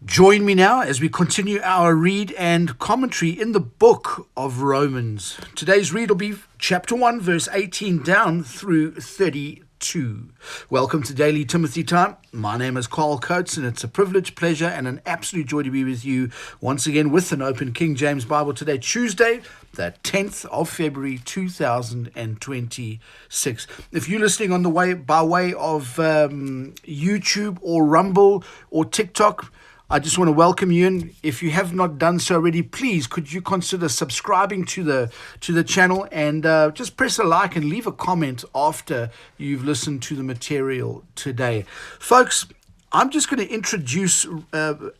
Join me now as we continue our read and commentary in the book of Romans. Today's read will be chapter 1, verse 18 down through 32. Welcome to Daily Timothy Time. My name is Karl Coates, and it's a privilege, pleasure, and an absolute joy to be with you once again with an open King James Bible today, Tuesday, the 10th of February 2026. If you're listening on the way by way of YouTube or Rumble or TikTok, I just want to welcome you in. If you have not done so already, please could you consider subscribing to the channel and just press a like and leave a comment after you've listened to the material today. Folks, I'm just going to introduce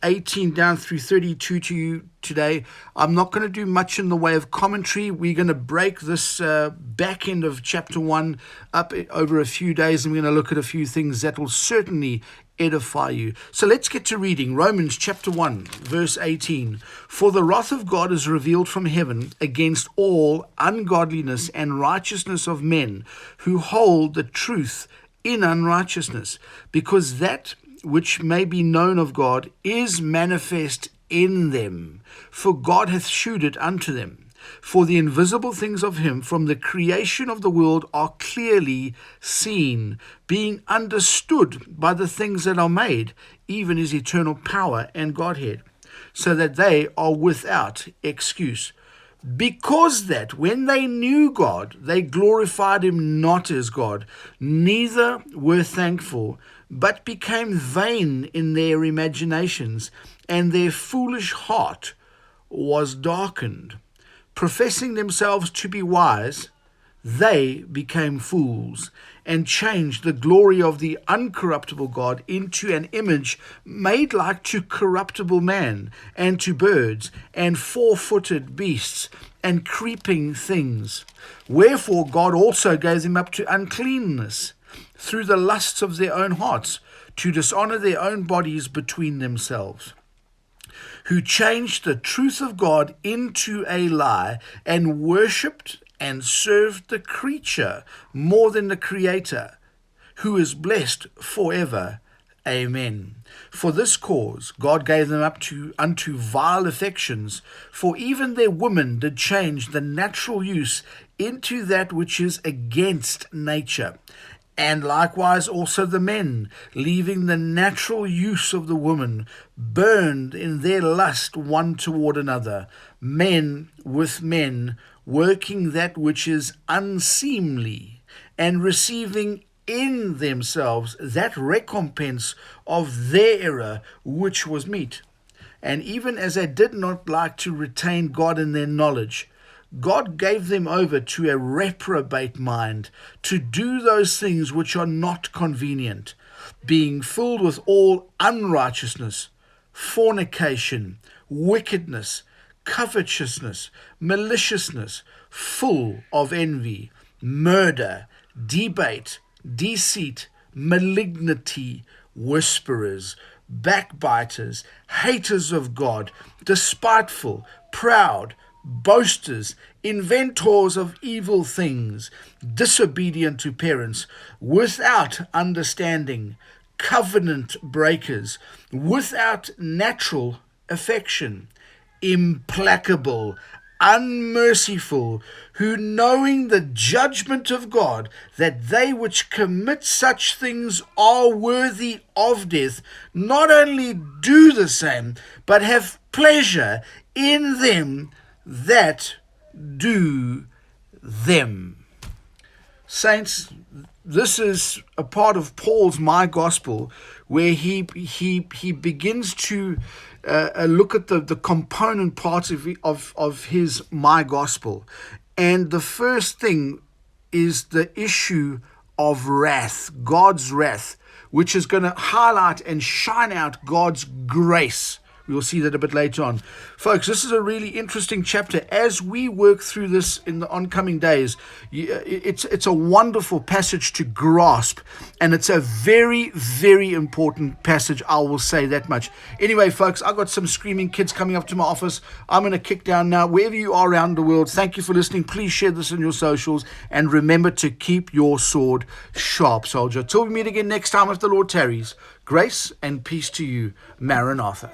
18 down through 32 to you today. I'm not going to do much in the way of commentary. We're going to break this back end of chapter 1 up over a few days, and we're going to look at a few things that will certainly edify you. So let's get to reading Romans chapter 1 verse 18. For the wrath of God is revealed from heaven against all ungodliness and righteousness of men who hold the truth in unrighteousness, because that which may be known of God is manifest in them, for God hath shewed it unto them. For the invisible things of him from the creation of the world are clearly seen, being understood by the things that are made, even his eternal power and Godhead, so that they are without excuse. Because that when they knew God, they glorified him not as God, neither were thankful, but became vain in their imaginations, and their foolish heart was darkened. Professing themselves to be wise, they became fools, and changed the glory of the uncorruptible God into an image made like to corruptible man, and to birds, and four-footed beasts, and creeping things. Wherefore God also gave them up to uncleanness, through the lusts of their own hearts, to dishonor their own bodies between themselves, who changed the truth of God into a lie, and worshipped and served the creature more than the Creator, who is blessed forever. Amen. For this cause God gave them up unto vile affections, for even their women did change the natural use into that which is against nature. And likewise also the men, leaving the natural use of the woman, burned in their lust one toward another, men with men, working that which is unseemly, and receiving in themselves that recompense of their error which was meet. And even as they did not like to retain God in their knowledge, God gave them over to a reprobate mind, to do those things which are not convenient, being filled with all unrighteousness, fornication, wickedness, covetousness, maliciousness, full of envy, murder, debate, deceit, malignity, whisperers, backbiters, haters of God, despiteful, proud, boasters, inventors of evil things, disobedient to parents, without understanding, covenant breakers, without natural affection, implacable, unmerciful, who knowing the judgment of God, that they which commit such things are worthy of death, not only do the same, but have pleasure in them that do them. Saints, this is a part of Paul's My Gospel, where he begins to look at the component parts of his My Gospel. And the first thing is the issue of wrath, God's wrath, which is going to highlight and shine out God's grace. We'll see that a bit later on. Folks, this is a really interesting chapter. As we work through this in the oncoming days, it's a wonderful passage to grasp, and it's a very, very important passage, I will say that much. Anyway, folks, I've got some screaming kids coming up to my office. I'm going to kick down now. Wherever you are around the world, thank you for listening. Please share this on your socials, and remember to keep your sword sharp, soldier. Till we meet again next time, if the Lord tarries, grace and peace to you. Maranatha.